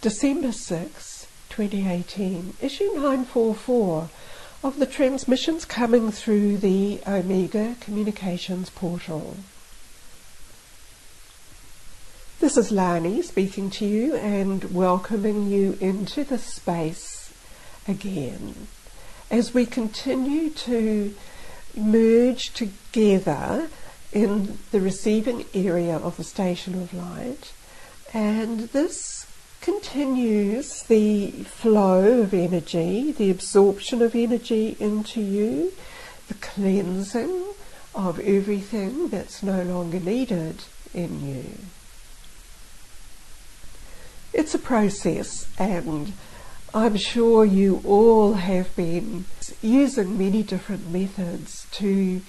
December 6, 2018, issue 944 of the transmissions coming through the Omega Communications portal. This is Lani speaking to you and welcoming you into the space again as we continue to merge together in the receiving area of the station of light, and this continues the flow of energy, the absorption of energy into you, the cleansing of everything that's no longer needed in you. It's a process, and I'm sure you all have been using many different methods to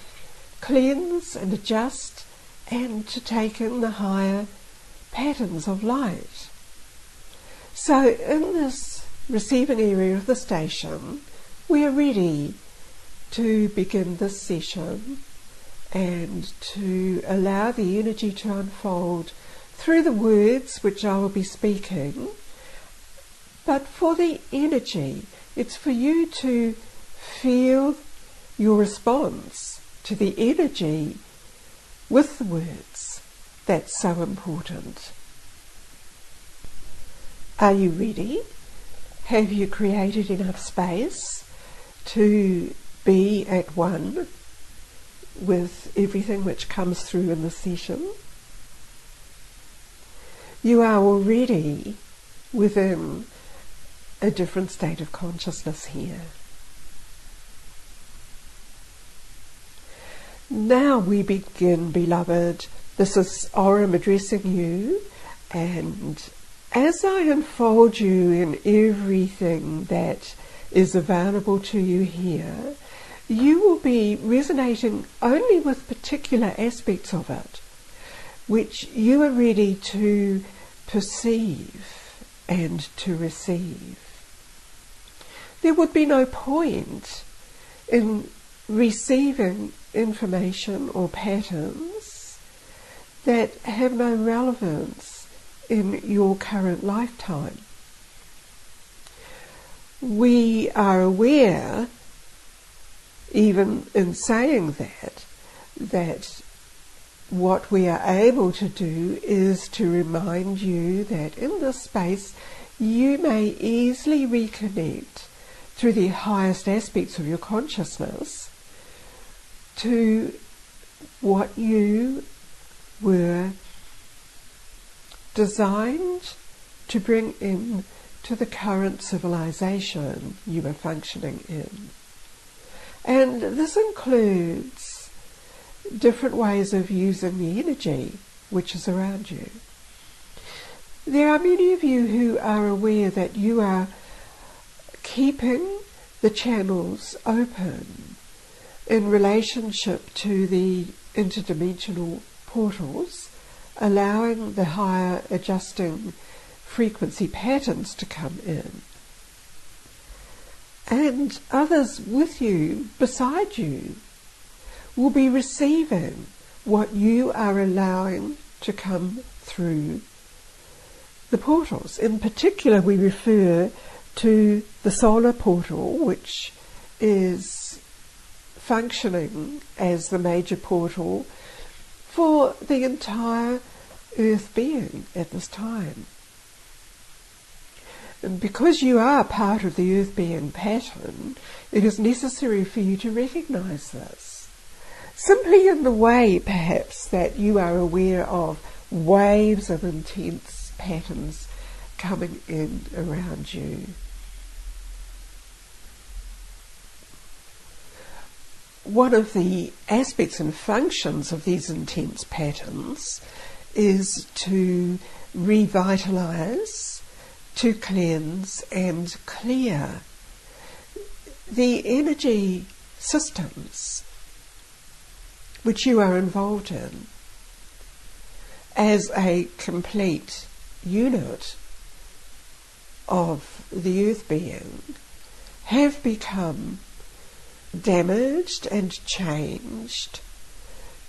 cleanse and adjust and to take in the higher patterns of light. So in this receiving area of the station, we are ready to begin this session and to allow the energy to unfold through the words which I will be speaking. But for the energy, it's for you to feel your response to the energy with the words. That's so important. Are you ready? Have you created enough space to be at one with everything which comes through in the session? You are already within a different state of consciousness here. Now we begin, beloved. This is Aurum addressing you, and as I unfold you in everything that is available to you here, you will be resonating only with particular aspects of it, which you are ready to perceive and to receive. There would be no point in receiving information or patterns that have no relevance in your current lifetime. We are aware, even in saying that what we are able to do is to remind you that in this space you may easily reconnect through the highest aspects of your consciousness to what you were designed to bring in to the current civilization you are functioning in. And this includes different ways of using the energy which is around you. There are many of you who are aware that you are keeping the channels open in relationship to the interdimensional portals, allowing the higher adjusting frequency patterns to come in. And others with you, beside you, will be receiving what you are allowing to come through the portals. In particular, we refer to the solar portal, which is functioning as the major portal for the entire Earth being at this time. And because you are part of the Earth being pattern, it is necessary for you to recognize this. Simply in the way, perhaps, that you are aware of waves of intense patterns coming in around you. One of the aspects and functions of these intense patterns is to revitalize, to cleanse and clear the energy systems which you are involved in as a complete unit of the Earth being have become damaged and changed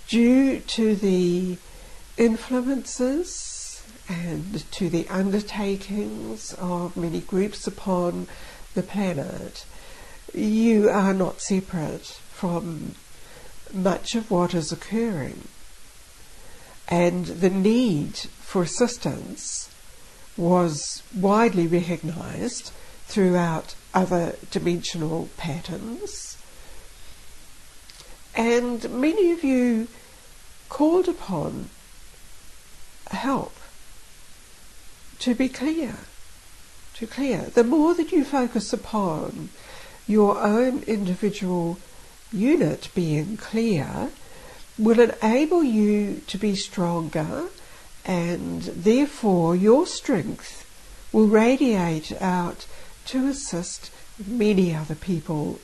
due to the influences and to the undertakings of many groups upon the planet, you are not separate from much of what is occurring. And the need for assistance was widely recognised throughout other dimensional patterns. And many of you called upon help to be clear, The more that you focus upon your own individual unit being clear, will enable you to be stronger, and therefore your strength will radiate out to assist many other people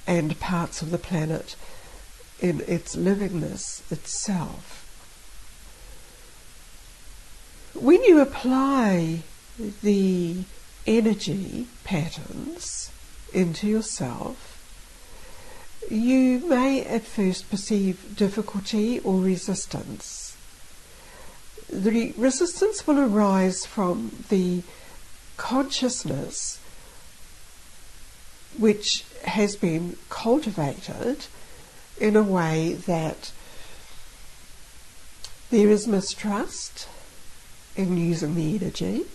and parts of the planet in its livingness itself. When you apply the energy patterns into yourself, you may at first perceive difficulty or resistance. The resistance will arise from the consciousness which has been cultivated in a way that there is mistrust in using the energy,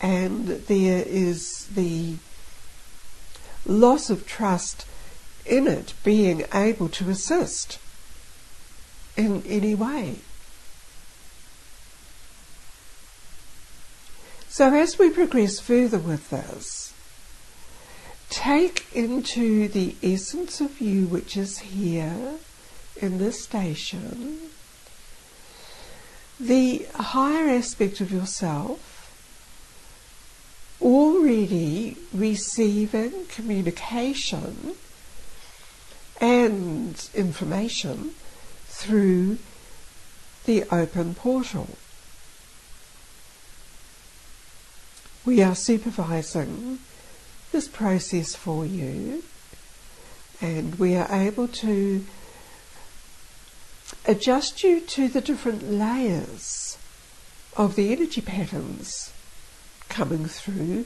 and there is the loss of trust in it being able to assist in any way. So as we progress further with this, take into the essence of you which is here in this station, the higher aspect of yourself, already receiving communication and information through the open portal. We are supervising this process for you, and we are able to adjust you to the different layers of the energy patterns coming through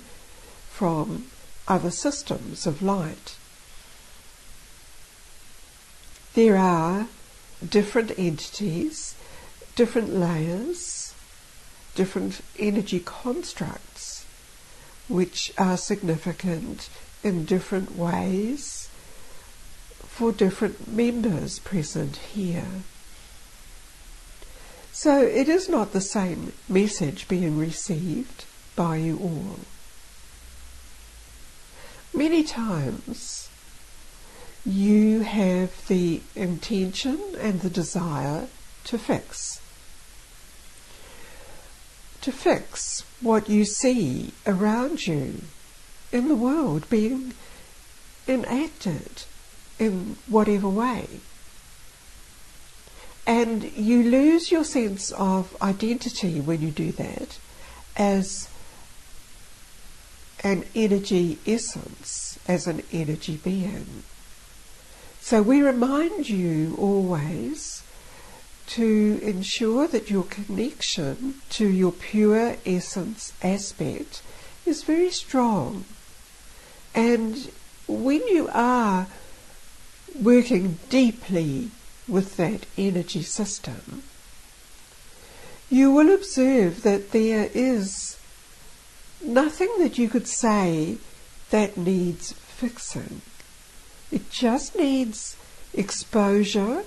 from other systems of light. There are different entities, different layers, different energy constructs which are significant in different ways for different members present here. So it is not the same message being received by you all. Many times you have the intention and the desire to fix what you see around you in the world being enacted in whatever way. And you lose your sense of identity when you do that as an energy essence, as an energy being. So we remind you always to ensure that your connection to your pure essence aspect is very strong. And when you are working deeply with that energy system, you will observe that there is nothing that you could say that needs fixing. It just needs exposure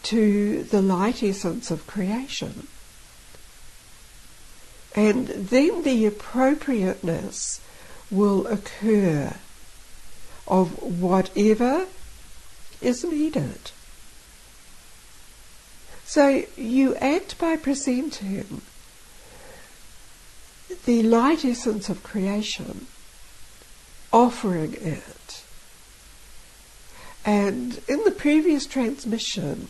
to the light essence of creation. And then the appropriateness will occur of whatever is needed. So you act by presenting the light essence of creation, offering it. And in the previous transmission,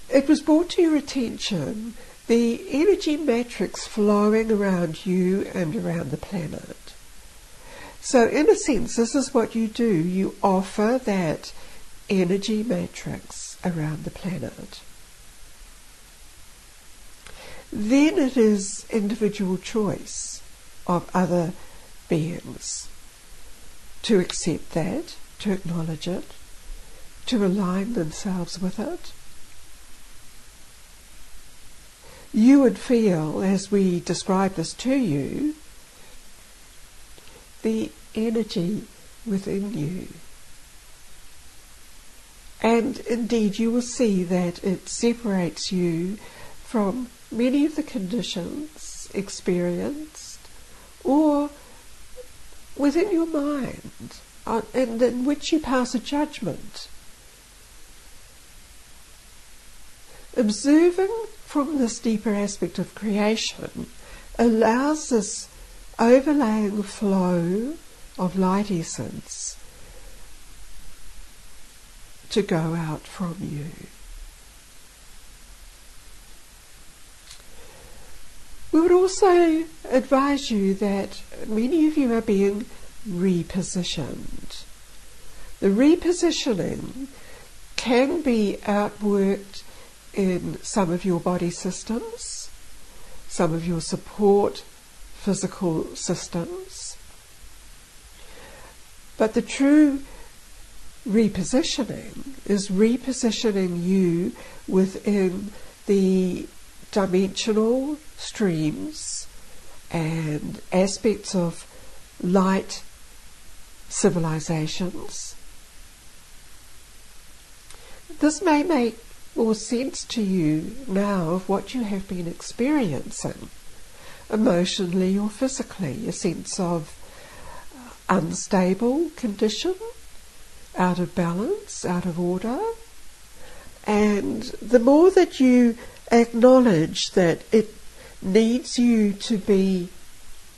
it was brought to your attention the energy matrix flowing around you and around the planet. So in a sense, this is what you do. You offer that energy matrix around the planet. then it is individual choice of other beings to accept that, to acknowledge it, to align themselves with it. You would feel, as we describe this to you, the energy within you. And indeed you will see that it separates you from many of the conditions experienced or within your mind, and in which you pass a judgment. Observing from this deeper aspect of creation allows this overlaying flow of light essence to go out from you. We would also advise you that many of you are being repositioned. The repositioning can be outworked in some of your body systems, some of your support physical systems. But the true repositioning is repositioning you within the dimensional streams and aspects of light civilizations. This may make more sense to you now of what you have been experiencing, emotionally or physically, a sense of unstable condition, out of balance, out of order. And the more that you acknowledge that it needs you to be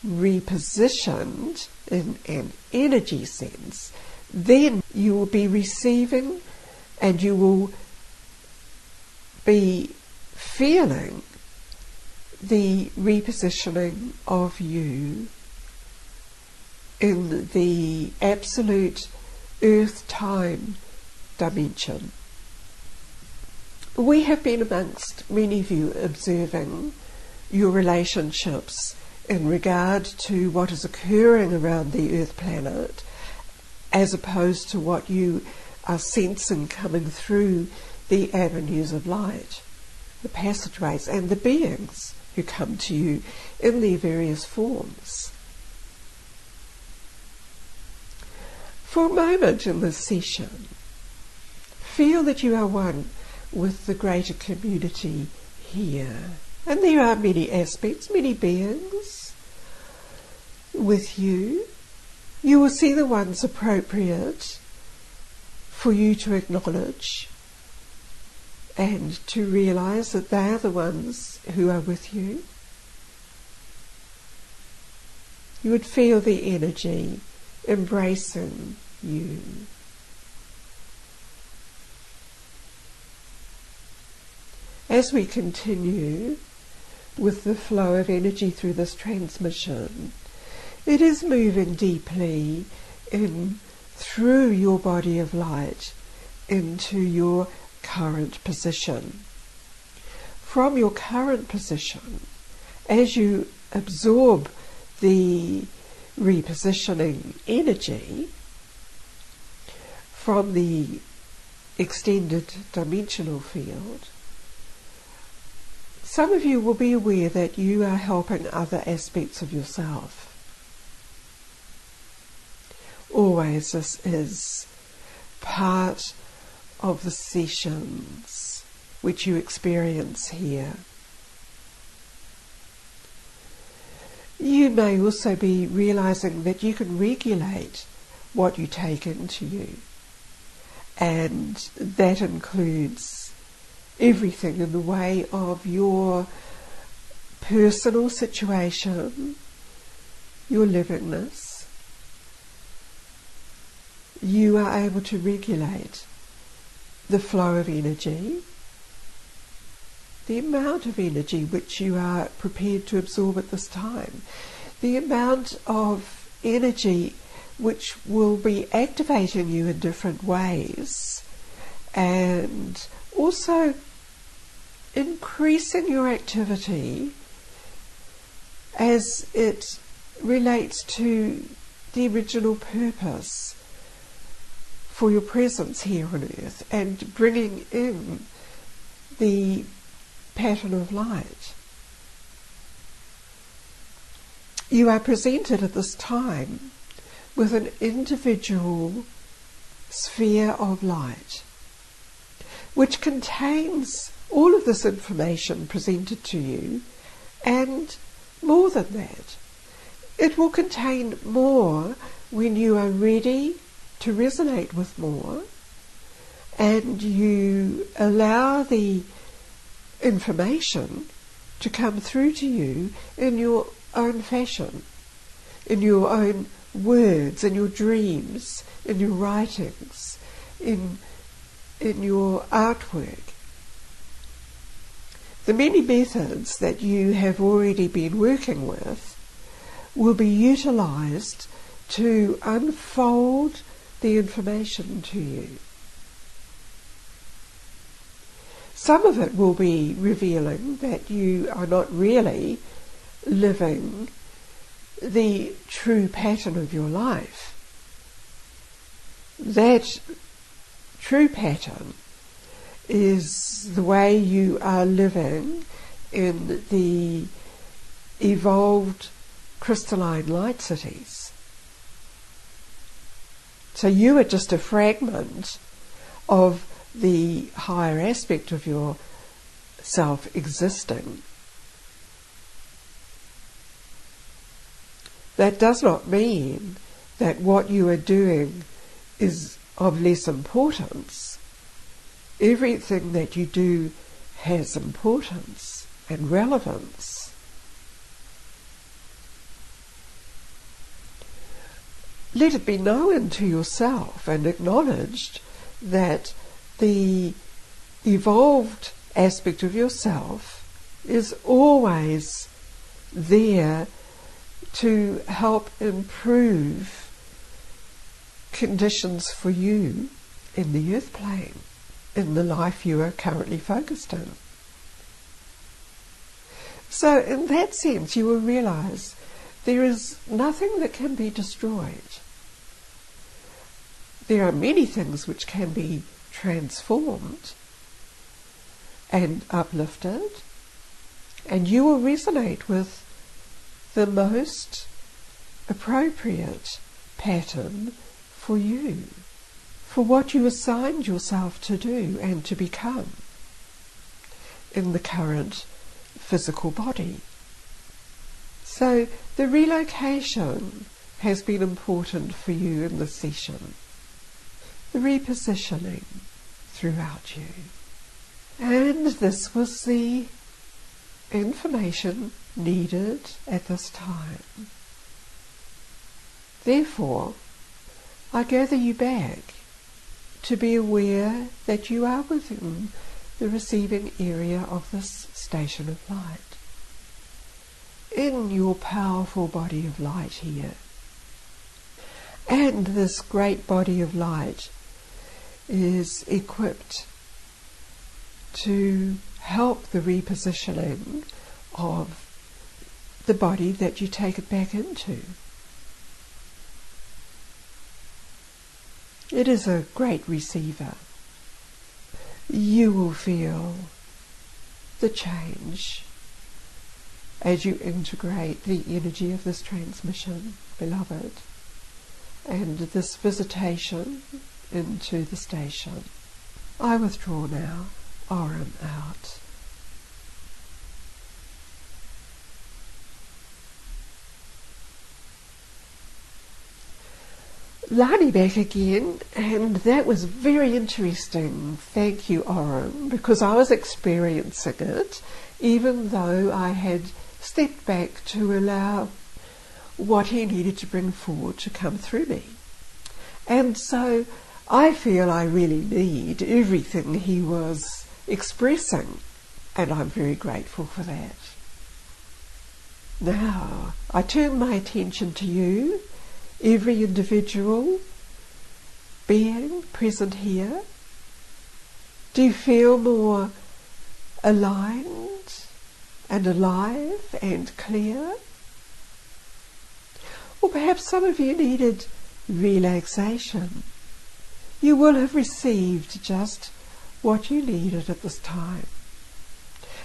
repositioned in an energy sense, then you will be receiving and you will be feeling the repositioning of you in the absolute earth-time dimension. We have been amongst many of you observing your relationships in regard to what is occurring around the earth planet, as opposed to what you are sensing coming through the avenues of light, the passageways, and the beings who come to you in their various forms. For a moment in this session, feel that you are one with the greater community here. And there are many aspects, many beings with you. You will see the ones appropriate for you to acknowledge and to realise that they are the ones who are with you. You would feel the energy embracing you. As we continue with the flow of energy through this transmission, it is moving deeply in through your body of light into your current position. From your current position, as you absorb the repositioning energy from the extended dimensional field, some of you will be aware that you are helping other aspects of yourself. Always this is part of the sessions which you experience here. You may also be realising that you can regulate what you take into you, and that includes everything in the way of your personal situation, your livingness. You are able to regulate the flow of energy, the amount of energy which you are prepared to absorb at this time, the amount of energy which will be activating you in different ways, and also increasing your activity as it relates to the original purpose for your presence here on earth, and bringing in the pattern of light. You are presented at this time with an individual sphere of light, which contains all of this information presented to you, and more than that, it will contain more when you are ready to resonate with more, and you allow the information to come through to you in your own fashion, in your own words, in your dreams, in your writings, in your artwork. The many methods that you have already been working with will be utilised to unfold the information to you. Some of it will be revealing that you are not really living the true pattern of your life. That true pattern is the way you are living in the evolved crystalline light cities. So you are just a fragment of the higher aspect of your self existing. That does not mean that what you are doing is of less importance. Everything that you do has importance and relevance. Let it be known to yourself and acknowledged that the evolved aspect of yourself is always there to help improve conditions for you in the earth plane, in the life you are currently focused in. So in that sense you will realise there is nothing that can be destroyed. There are many things which can be transformed and uplifted, and you will resonate with the most appropriate pattern for you, for what you assigned yourself to do and to become in the current physical body. So the relocation has been important for you in this session. The repositioning throughout you. And this was the information needed at this time. Therefore, I gather you back to be aware that you are within the receiving area of this station of light, in your powerful body of light here. And this great body of light is equipped to help the repositioning of the body that you take it back into. It is a great receiver. You will feel the change as you integrate the energy of this transmission, beloved, and this visitation into the station. I withdraw now, Aurum out. Lani back again, and that was very interesting. Thank you, Aurum, because I was experiencing it, even though I had stepped back to allow what he needed to bring forward to come through me. And so I feel I really need everything he was expressing, and I'm very grateful for that. Now, I turn my attention to you, every individual being present here. Do you feel more aligned and alive and clear. Or perhaps some of you needed relaxation. You will have received just what you needed at this time.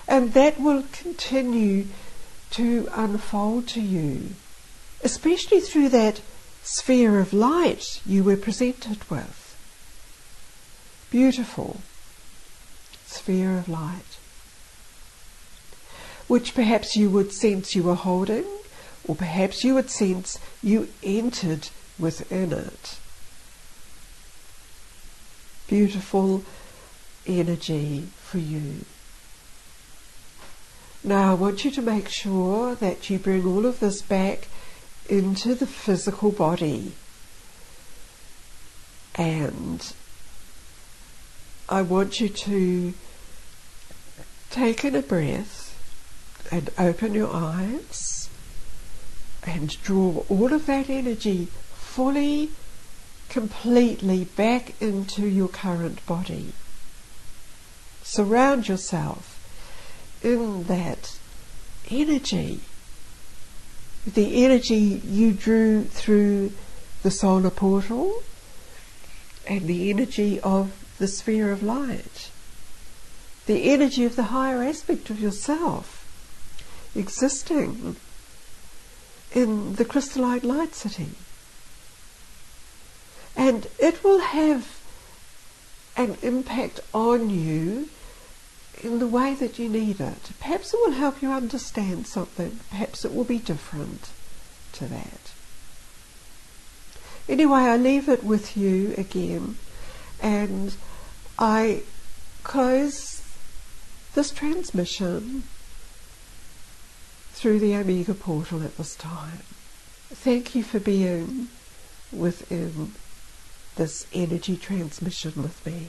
And that will continue to unfold to you, especially through that sphere of light you were presented with. Beautiful sphere of light, which perhaps you would sense you were holding, or perhaps you would sense you entered within it. Beautiful energy for you. Now I want you to make sure that you bring all of this back into the physical body, and I want you to take in a breath and open your eyes and draw all of that energy fully, completely back into your current body. Surround yourself in that energy, the energy you drew through the solar portal and the energy of the sphere of light, the energy of the higher aspect of yourself existing in the crystalline light city. And it will have an impact on you in the way that you need it. Perhaps it will help you understand something. Perhaps it will be different to that. Anyway, I leave it with you again, and I close this transmission through the Omega portal at this time. Thank you for being within this energy transmission with me.